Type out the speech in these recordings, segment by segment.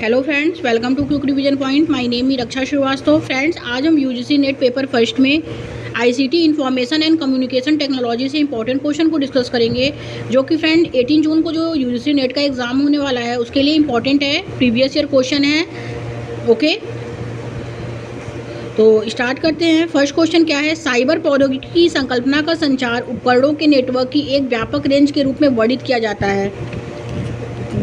Hello friends, welcome to quick revision point. My name is Raksha Srivastava. Friends, आज हम UGC NET paper first में ICT information and communication technology से important question को discuss करेंगे, जो कि फ्रेंड 18 जून को जो यूजीसी नेट का एग्जाम होने वाला है उसके लिए इंपॉर्टेंट है। प्रीवियस ईयर क्वेश्चन है। ओके, तो स्टार्ट करते हैं। फर्स्ट क्वेश्चन क्या है? साइबर प्रौद्योगिकी की संकल्पना का संचार उपकरणों के नेटवर्क की एक व्यापक रेंज के रूप में वर्णित किया जाता है।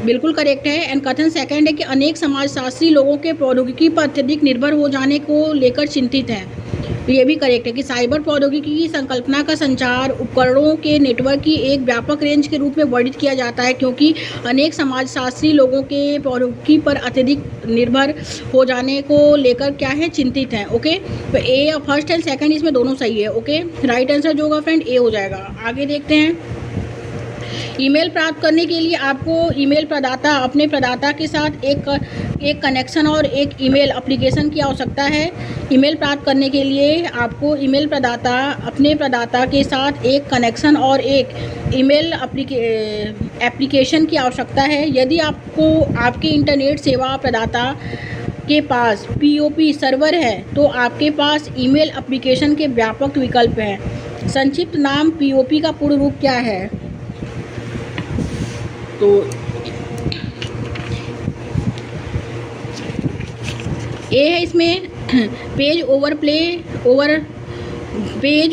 बिल्कुल करेक्ट है। एंड कथन सेकंड है कि अनेक समाजशास्त्री लोगों के प्रौद्योगिकी पर अत्यधिक निर्भर हो जाने को लेकर चिंतित हैं। तो ये भी करेक्ट है कि साइबर प्रौद्योगिकी की संकल्पना का संचार उपकरणों के नेटवर्क की एक व्यापक रेंज के रूप में वर्णित किया जाता है, क्योंकि अनेक समाजशास्त्री लोगों के प्रौद्योगिकी पर अत्यधिक निर्भर हो जाने को लेकर क्या है, चिंतित हैं। ओके, तो ए फर्स्ट एंड सेकंड इसमें दोनों सही है। ओके, राइट आंसर जो होगा फ्रेंड ए हो जाएगा। आगे देखते हैं। ईमेल प्राप्त करने के लिए आपको ईमेल प्रदाता अपने प्रदाता के साथ एक कनेक्शन और एक ईमेल एप्लीकेशन की आवश्यकता है। ईमेल प्राप्त करने के लिए आपको ईमेल प्रदाता अपने प्रदाता के साथ एक कनेक्शन और एक ईमेल एप्लीकेशन की आवश्यकता है। यदि आपको आपके इंटरनेट सेवा प्रदाता के पास पीओपी सर्वर है तो आपके पास ईमेल एप्लीकेशन के व्यापक विकल्प हैं। संक्षिप्त नाम पीओपी का पूर्ण रूप क्या है? तो ए है इसमें पेज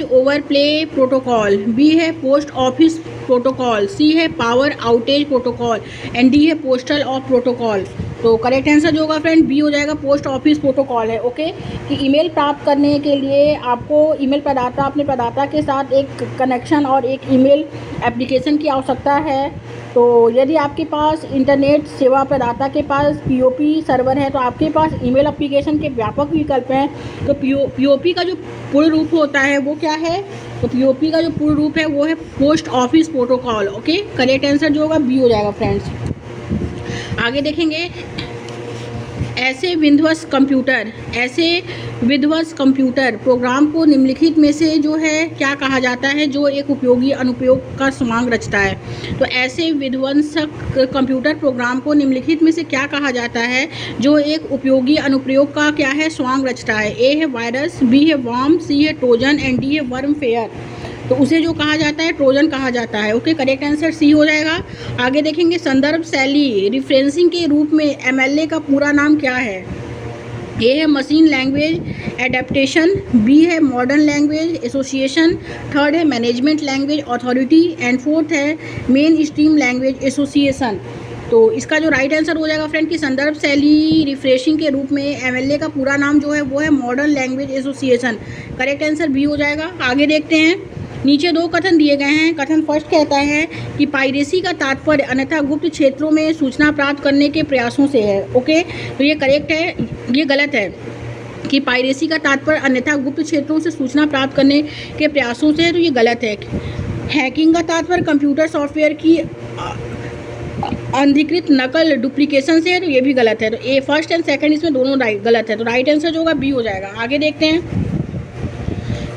ओवरप्ले प्रोटोकॉल, बी है पोस्ट ऑफिस प्रोटोकॉल, सी है power outage protocol and D है पोस्टल ऑफ प्रोटोकॉल। तो करेक्ट आंसर जो होगा फ्रेंड बी हो जाएगा, पोस्ट ऑफिस प्रोटोकॉल है। ओके, कि ईमेल प्राप्त करने के लिए आपको ईमेल प्रदाता अपने प्रदाता के साथ एक कनेक्शन और एक ईमेल एप्लीकेशन की आवश्यकता है। तो यदि आपके पास इंटरनेट सेवा प्रदाता के पास पीओपी सर्वर है तो आपके पास ईमेल एप्लीकेशन के व्यापक विकल्प हैं। तो पीओपी का जो पूर्ण रूप होता है वो क्या है? तो पीओपी का जो पूर्ण रूप है वो है post office protocol. Okay, correct answer जो होगा बी हो जाएगा फ्रेंड्स। आगे देखेंगे। ऐसे विध्वंस कंप्यूटर प्रोग्राम को निम्नलिखित में से जो है क्या कहा जाता है, जो एक उपयोगी अनुप्रयोग का स्वांग रचता है। तो ऐसे विध्वंसक कंप्यूटर प्रोग्राम को निम्नलिखित में से क्या कहा जाता है, जो एक उपयोगी अनुप्रयोग का क्या है, स्वांग रचता है? ए है वायरस, बी है वर्म, सी है ट्रोजन एंड डी है वर्मफेयर। तो उसे जो कहा जाता है ट्रोजन कहा जाता है। ओके, करेक्ट आंसर सी हो जाएगा। आगे देखेंगे। संदर्भ शैली रिफरेंसिंग के रूप में एमएलए का पूरा नाम क्या है? ए है मशीन लैंग्वेज एडेप्टेशन, बी है मॉडर्न लैंग्वेज एसोसिएशन, थर्ड है management language authority and fourth है मेन स्ट्रीम लैंग्वेज एसोसिएशन। तो इसका जो राइट आंसर हो जाएगा फ्रेंड कि संदर्भ शैली रिफ्रेशिंग के रूप में एमएलए का पूरा नाम जो है वो है modern language association. Correct answer B हो जाएगा। आगे देखते हैं। नीचे दो कथन दिए गए हैं। कथन फर्स्ट कहता है कि पायरेसी का तात्पर्य अन्यथा गुप्त क्षेत्रों में सूचना प्राप्त करने के प्रयासों से है। ओके, तो ये करेक्ट है, ये गलत है कि पायरेसी का तात्पर्य अन्यथा गुप्त क्षेत्रों से सूचना प्राप्त करने के प्रयासों से है, तो ये गलत है। हैकिंग का तात्पर्य कंप्यूटर सॉफ्टवेयर की अनधिकृत नकल डुप्लीकेशन से है, तो ये भी गलत है। तो ए फर्स्ट एंड सेकंड इसमें दोनों गलत है। तो राइट आंसर जो होगा बी हो जाएगा। आगे देखते हैं।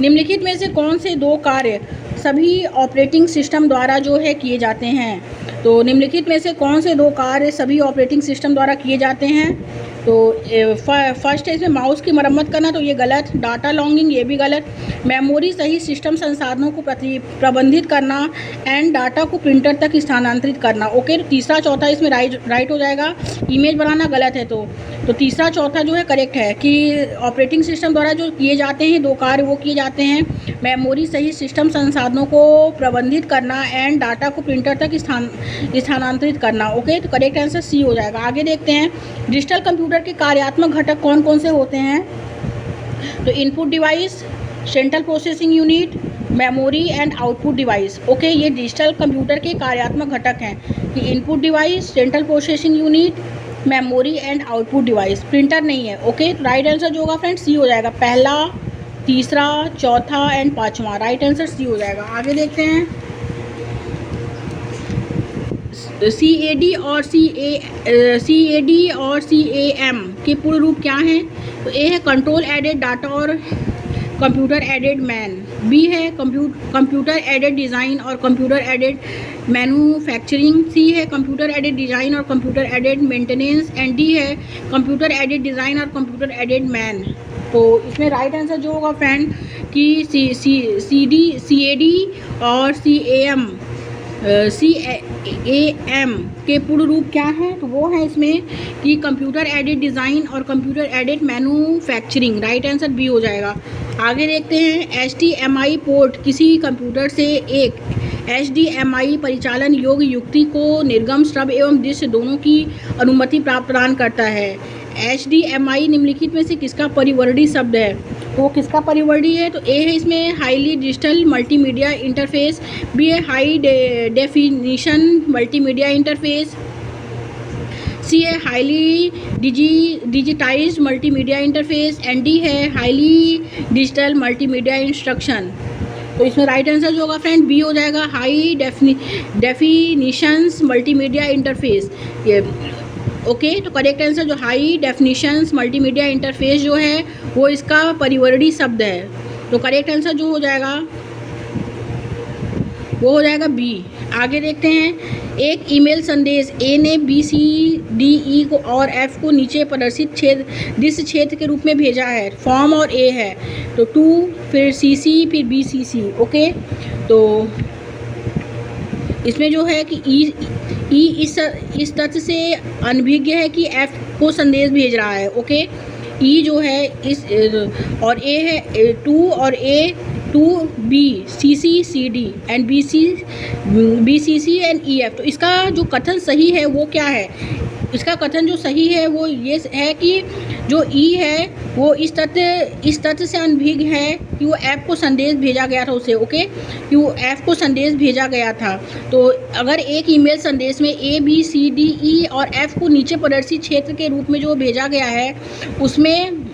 निम्नलिखित में से कौन से दो कार्य सभी ऑपरेटिंग सिस्टम द्वारा जो है किए जाते हैं? तो निम्नलिखित में से कौन से दो कार्य सभी ऑपरेटिंग सिस्टम द्वारा किए जाते हैं? तो फर्स्ट है इसमें माउस की मरम्मत करना, तो ये गलत। डाटा लॉगिंग, ये भी गलत। मेमोरी सही सिस्टम संसाधनों को प्रबंधित करना एंड डाटा को प्रिंटर तक स्थानांतरित करना। ओके, तीसरा चौथा इसमें राइट हो जाएगा। इमेज बनाना गलत है। तो तीसरा चौथा जो है करेक्ट है कि ऑपरेटिंग सिस्टम द्वारा जो किए जाते हैं दो कार्य वो किए जाते हैं मेमोरी सही सिस्टम संसाधनों को प्रबंधित करना एंड डाटा को प्रिंटर तक स्थानांतरित करना। ओके, तो करेक्ट आंसर सी हो जाएगा। आगे देखते हैं। डिजिटल कंप्यूटर के कार्यात्मक घटक कौन कौन से होते हैं? तो input device, central processing unit, memory and output device. Okay, ये डिजिटल कंप्यूटर के कार्यात्मक घटक हैं कि input device, central processing unit, memory and output device. Printer नहीं है। ओके, राइट आंसर जो होगा फ्रेंड सी हो जाएगा। पहला, तीसरा, चौथा एंड पांचवा, राइट आंसर सी हो जाएगा। आगे देखते हैं। CAD और CAM के पूर्ण रूप क्या हैं? तो ए है कंट्रोल एडेड डाटा और कंप्यूटर एडेड मैन, बी है कंप्यूटर एडेड डिज़ाइन और कंप्यूटर एडेड मैन्युफैक्चरिंग, सी है कंप्यूटर एडेड डिज़ाइन और computer added maintenance, and D है कंप्यूटर एडेड डिज़ाइन और कंप्यूटर एडेड मैन। तो इसमें राइट आंसर जो होगा फ्रेंड कि सी ए डी और सी ए एम के पूर्ण रूप क्या है, तो वो है इसमें कि कंप्यूटर एडेड डिज़ाइन और computer aided manufacturing. Right answer B हो जाएगा। आगे देखते हैं HDMI पोर्ट किसी कंप्यूटर से एक HDMI परिचालन योग्य युक्ति को निर्गम श्रव्य एवं दृश्य दोनों की अनुमति प्राप्त प्रदान करता है। HDMI निम्नलिखित में से किसका परिवर्णी शब्द है, वो किसका परिवर्णी है, तो ए है इसमें highly digital multimedia interface, B है high definition multimedia interface, C है highly digitized multimedia interface, and D है हाईली डिजिटल मल्टीमीडिया इंस्ट्रक्शन। तो इसमें राइट आंसर जो होगा फ्रेंड बी हो जाएगा, हाई डेफिनिशंस मल्टीमीडिया इंटरफेस। ये ओके, तो करेक्ट आंसर जो हाई डेफिनिशंस मल्टीमीडिया इंटरफेस जो है वो इसका परिवर्णी शब्द है। तो करेक्ट आंसर जो हो जाएगा वो हो जाएगा बी। आगे देखते हैं, एक ईमेल संदेश ए ने बी सी डी ई को और एफ को नीचे प्रदर्शित दृश्य क्षेत्र के रूप में भेजा है। फॉर्म और ए है तो 2, फिर सी सी, फिर बी सी सी। ओके, तो इसमें जो है कि ई इस तथ्य से अनभिज्ञ है कि एफ को संदेश भेज रहा है। ओके, ई जो है इस और ए है 2 और A 2 B C C C D and B C C and E F. तो इसका जो कथन सही है वो क्या है, इसका कथन जो सही है वो ये है कि जो ई है वो इस तथ्य से अनभिज्ञ है कि वो ऐप को संदेश भेजा गया था उसे। ओके, कि वो ऐप को संदेश भेजा गया था। तो अगर एक ईमेल संदेश में A B C D E और एफ को नीचे प्रदर्शित क्षेत्र के रूप में जो भेजा गया है उसमें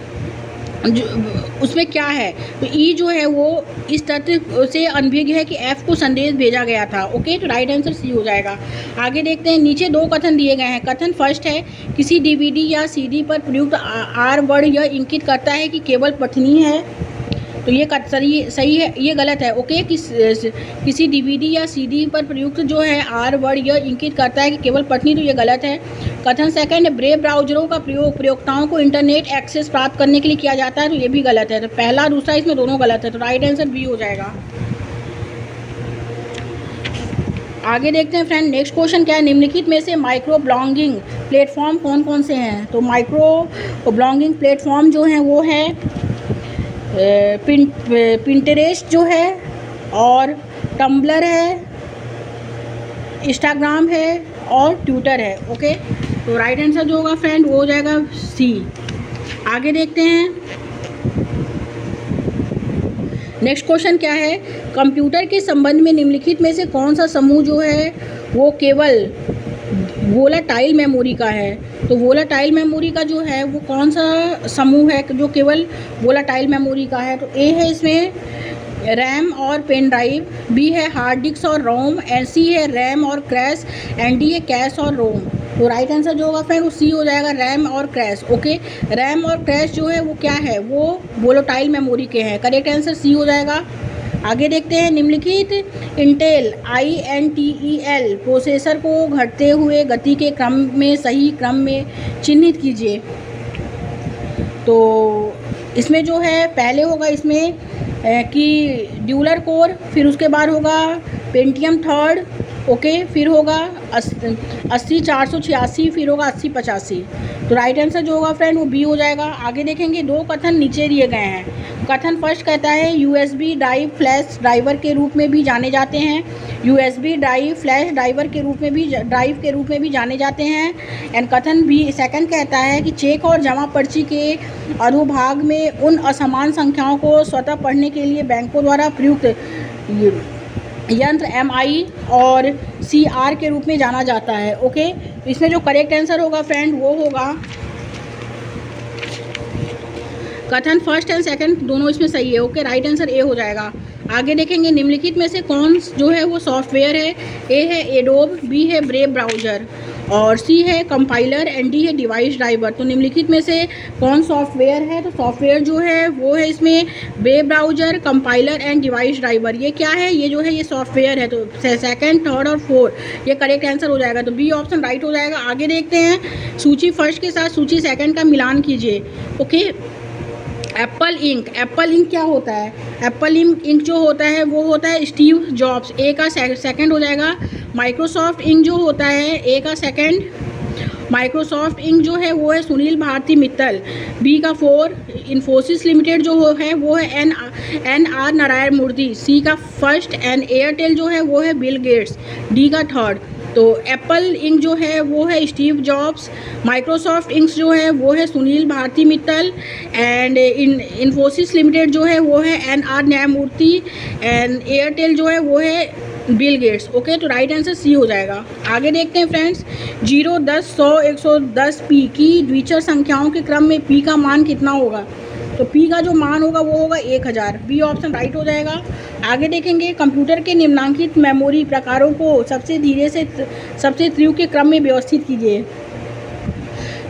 क्या है, तो ई जो है वो इस तथ्य से अनभिज्ञ है कि एफ को संदेश भेजा गया था। ओके, तो राइट आंसर सी हो जाएगा। आगे देखते हैं, नीचे 2 कथन दिए गए हैं। कथन फर्स्ट है, किसी डीवीडी या सीडी पर प्रयुक्त आर वर्ड यह इंगित करता है कि केवल पठनीय है। तो ये सही है, ये गलत है। ओके, किसी डीवीडी या सीडी पर प्रयुक्त जो है आर वर्ड यह इंगित करता है कि केवल पठनीय, तो ये गलत है। कथन सेकंड है, ब्रेव ब्राउजरों का प्रयोग प्रयोक्ताओं को इंटरनेट एक्सेस प्राप्त करने के लिए किया जाता है, तो ये भी गलत है। तो पहला दूसरा इसमें दोनों गलत है, तो राइट आंसर बी हो जाएगा। आगे देखते हैं फ्रेंड, नेक्स्ट क्वेश्चन क्या है, निम्नलिखित में से माइक्रो ब्लॉगिंग प्लेटफॉर्म कौन कौन से हैं। तो माइक्रो ब्लॉगिंग प्लेटफॉर्म जो हैं वो है पिंटरेस्ट जो है, और टम्बलर है, इंस्टाग्राम है और ट्विटर है। ओके, तो राइट आंसर जो होगा फ्रेंड वो हो जाएगा सी। आगे देखते हैं, नेक्स्ट क्वेश्चन क्या है, कंप्यूटर के संबंध में निम्नलिखित में से कौन सा समूह जो है वो केवल वोलाटाइल मेमोरी का है। तो वोलाटाइल मेमोरी का जो है वो कौन सा समूह है जो केवल वोलाटाइल मेमोरी का है, तो ए है इसमें रैम और पेन ड्राइव, बी है हार्ड डिस्क और रोम, एंड सी है रैम और क्रैश, एंड डी है कैश और रोम। तो राइट आंसर जो होगा फ्रेंड वो सी हो जाएगा, रैम और क्रैश। ओके, रैम और क्रैश जो है वो क्या है, वो वोलाटाइल मेमोरी के हैं। करेक्ट आंसर सी हो जाएगा। आगे देखते हैं, निम्नलिखित इंटेल INTEL प्रोसेसर को घटते हुए गति के क्रम में सही क्रम में चिन्हित कीजिए। तो इसमें जो है पहले होगा इसमें कि ड्यूलर कोर, फिर उसके बाद होगा पेंटियम 3, ओके, फिर होगा 80-486, फिर होगा 80-85। तो राइट आंसर जो होगा फ्रेंड वो बी हो जाएगा। आगे देखेंगे, 2 कथन नीचे दिए गए हैं। कथन फर्स्ट कहता है USB ड्राइव फ्लैश ड्राइवर के रूप में भी जाने जाते हैं, USB ड्राइव फ्लैश ड्राइवर के रूप में भी जाने जाते हैं। एंड कथन भी सेकंड कहता है कि चेक और जमा पर्ची के अधोभाग में उन असमान संख्याओं को स्वतः पढ़ने के लिए बैंकों द्वारा प्रयुक्त यंत्र MI और CR के रूप में जाना जाता है। ओके, तो इसमें जो करेक्ट आंसर होगा फ्रेंड वो होगा कथन फर्स्ट एंड सेकंड दोनों इसमें सही है। ओके, राइट आंसर ए हो जाएगा। आगे देखेंगे, निम्नलिखित में से कौन जो है वो सॉफ्टवेयर है। ए है एडोब, बी है ब्रेव ब्राउज़र और सी है कंपाइलर एंड डी है डिवाइस ड्राइवर। तो निम्नलिखित में से कौन सॉफ्टवेयर है? तो सॉफ्टवेयर जो है वो है इसमें web browser, compiler and device driver. ये क्या है? ये जो है ये सॉफ्टवेयर है। तो सेकंड, थर्ड और फोर्थ ये करेक्ट आंसर हो जाएगा। तो बी ऑप्शन राइट हो जाएगा। आगे देखते हैं, सूची फर्स्ट के साथ सूची सेकंड का मिलान कीजिए। Okay, Apple ink. Apple ink क्या होता है? एप्पल इंक जो होता है वो होता है स्टीव जॉब्स, ए का सेकंड हो जाएगा। माइक्रोसॉफ्ट इंक जो होता है ए का सेकंड, माइक्रोसॉफ्ट इंक जो है वो है सुनील भारती मित्तल, बी का 4। इन्फोसिस लिमिटेड जो है वो है एन आर नारायण मूर्ति, सी का फर्स्ट। एंड एयरटेल जो है वो है बिल गेट्स, डी का थर्ड। तो एप्पल इंक जो है वो है स्टीव जॉब्स, माइक्रोसॉफ्ट इंक जो है वो है सुनील भारती मित्तल, एंड इन्फोसिस लिमिटेड जो है वो है एन आर न्यायमूर्ति, एंड एयरटेल जो है वो है बिल गेट्स। ओके, तो राइट आंसर सी हो जाएगा। आगे देखते हैं फ्रेंड्स, 0, 10, 100, 110 पी की द्विचर संख्याओं के क्रम में पी का मान कितना होगा? तो पी का जो मान होगा वो होगा 1000, बी ऑप्शन राइट हो जाएगा। आगे देखेंगे, कंप्यूटर के निम्नलिखित मेमोरी प्रकारों को सबसे धीरे से सबसे तीव्र के क्रम में व्यवस्थित कीजिए।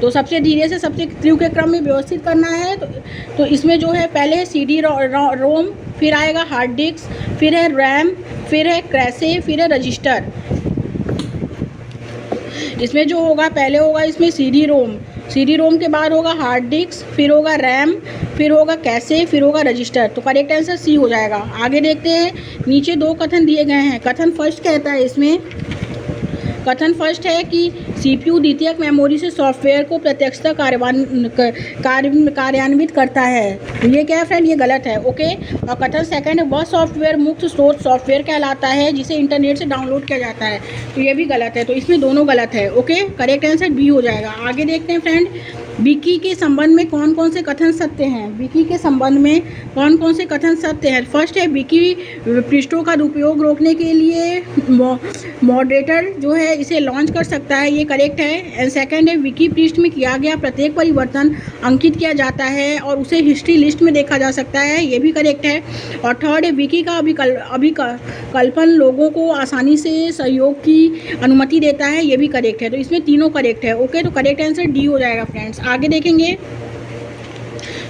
तो सबसे धीरे से सबसे तीव्र के क्रम में व्यवस्थित करना है। तो इसमें जो है पहले है CD रोम, फिर आएगा हार्ड डिस्क, फिर है रैम, फिर है कैशे, फिर है रजिस्टर। इसमें जो होगा पहले होगा इसमें CD रोम के बाद होगा हार्ड डिस्क, फिर होगा रैम, फिर होगा कैशे, फिर होगा रजिस्टर। तो करेक्ट आंसर सी हो जाएगा। आगे देखते हैं, नीचे दो कथन दिए गए हैं। कथन फर्स्ट कहता है इसमें, कथन फर्स्ट है कि CPU द्वितीयक मेमोरी से सॉफ्टवेयर को प्रत्यक्षतः कार्यान्वित करता है। तो ये क्या है फ्रेंड? ये गलत है। ओके, और कथन सेकंड है, वह सॉफ्टवेयर मुक्त स्रोत सॉफ्टवेयर कहलाता है जिसे इंटरनेट से डाउनलोड किया जाता है। तो ये भी गलत है। तो इसमें दोनों गलत है। ओके, करेक्ट आंसर बी हो जाएगा। आगे देखते हैं फ्रेंड, विकी के संबंध में कौन कौन से कथन सत्य हैं? विकी के संबंध में कौन कौन से कथन सत्य हैं? फर्स्ट है, विकी पृष्ठों का दुरुपयोग रोकने के लिए मॉडरेटर जो है इसे लॉन्च कर सकता है, ये करेक्ट है। एंड सेकंड है, विकी पृष्ठ में किया गया प्रत्येक परिवर्तन अंकित किया जाता है और उसे हिस्ट्री लिस्ट में देखा जा सकता है, ये भी करेक्ट है। और थर्ड है, विकी का अभिकल्पन लोगों को आसानी से सहयोग की अनुमति देता है, ये भी करेक्ट है। तो इसमें तीनों करेक्ट है। ओके, तो करेक्ट आंसर डी हो जाएगा फ्रेंड्स। आगे देखेंगे,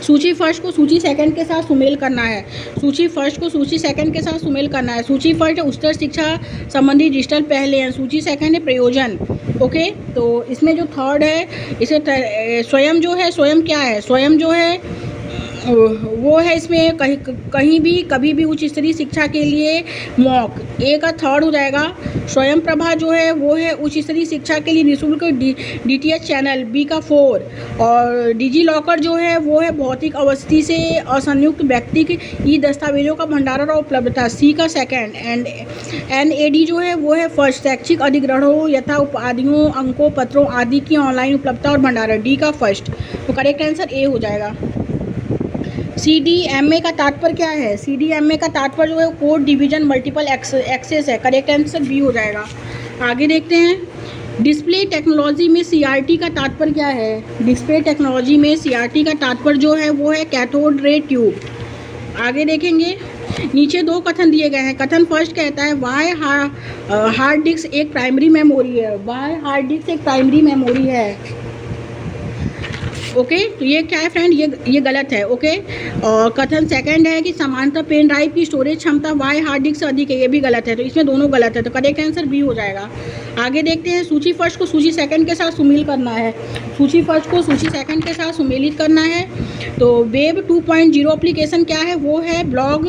सूची फर्स्ट को सूची सेकंड के साथ सुमेल करना है। सूची फर्स्ट को सूची सेकंड के साथ सुमेल करना है। सूची फर्स्ट है उच्चतर शिक्षा संबंधी डिजिटल पहले हैं, सूची सेकंड है प्रयोजन। ओके, तो इसमें जो थर्ड है इसे स्वयं जो है, स्वयं क्या है? स्वयं जो है वो है इसमें कहीं भी कभी भी उच्च स्तरीय शिक्षा के लिए मॉक, ए का थर्ड हो जाएगा। स्वयं प्रभा जो है वो है उच्च स्तरीय शिक्षा के लिए निःशुल्क DTH चैनल, बी का 4। और डिजी लॉकर जो है वो है भौतिक अवस्थी से असंयुक्त व्यक्ति की दस्तावेजों का भंडारण और उपलब्धता, सी का सेकंड। एंड NAD जो है वो है फर्स्ट, शैक्षिक अधिग्रहणों यथा उपाधियों, अंकों, पत्रों आदि की ऑनलाइन उपलब्धता और भंडारण, डी का फर्स्ट। तो करेक्ट आंसर ए हो जाएगा। CDMA का तात्पर्य क्या है? CDMA का तात्पर्य जो है कोड डिवीजन मल्टीपल एक्सेस है, करेक्ट आंसर बी हो जाएगा। आगे देखते हैं, डिस्प्ले टेक्नोलॉजी में CRT का तात्पर्य क्या है? डिस्प्ले टेक्नोलॉजी में CRT का तात्पर्य जो है वो है कैथोड रे ट्यूब। आगे देखेंगे, नीचे दो कथन दिए गए हैं। कथन फर्स्ट कहता है वाई हार्ड डिस्क एक प्राइमरी मेमोरी है। वाई हार्ड डिस्क एक प्राइमरी मेमोरी है। ओके, तो ये क्या है फ्रेंड? ये गलत है। ओके, और कथन सेकंड है कि समांतर पेन ड्राइव की स्टोरेज क्षमता वाई हार्ड डिस्क से अधिक है, ये भी गलत है। तो इसमें दोनों गलत है। तो करेक्ट आंसर बी हो जाएगा। आगे देखते हैं, सूची फर्स्ट को सूची सेकंड के साथ सुमेल करना है। सूची फर्स्ट को सूची सेकंड के साथ सुमेलित करना है। तो वेब 2.0 एप्लीकेशन क्या है? वो है ब्लॉग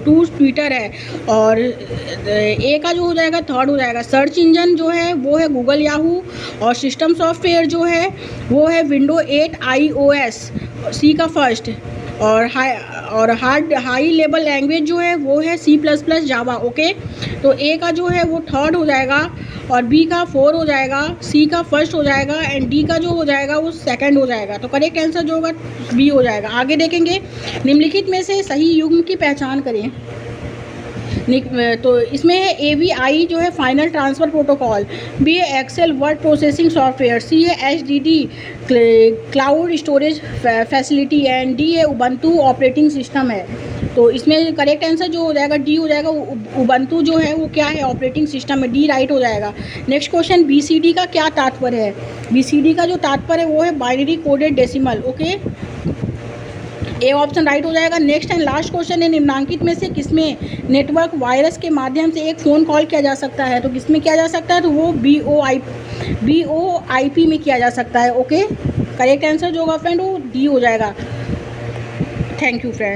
2 ट्विटर है। और ए का जो हो जाएगा थर्ड हो जाएगा। सर्च इंजन जो है वो है गूगल याहू। और सिस्टम सॉफ्टवेयर जो है वो है विंडो 8 iOS, सी का फर्स्ट। और हाई लेवल लैंग्वेज जो है वो है C++ जावा। ओके, तो ए का जो है वो थर्ड हो जाएगा, और बी का 4 हो जाएगा, सी का फर्स्ट हो जाएगा, एंड डी का जो हो जाएगा वो सेकंड हो जाएगा। तो करेक्ट आंसर जो होगा बी हो जाएगा। आगे देखेंगे, निम्नलिखित में से सही युग्म की पहचान करें। तो इसमें है AVI जो है फाइनल ट्रांसफ़र प्रोटोकॉल, B है excel word processing software, C है HDD cloud storage facility and D है उबंटू ऑपरेटिंग सिस्टम है। तो इसमें करेक्ट आंसर जो हो जाएगा डी हो जाएगा। उबंटू जो है वो क्या है, ऑपरेटिंग सिस्टम है, डी राइट हो जाएगा। नेक्स्ट क्वेश्चन, BCD का क्या तात्पर्य है? BCD का जो तात्पर्य है वो है binary coded decimal. Okay, A option right हो जाएगा। नेक्स्ट एंड लास्ट क्वेश्चन है, निम्नांकित में से किसमें नेटवर्क वायरस के माध्यम से एक फ़ोन कॉल किया जा सकता है? तो किसमें किया जा सकता है? तो वो VoIP में किया जा सकता है। ओके, करेक्ट आंसर जो होगा फ्रेंड वो डी हो जाएगा। Thank you friend.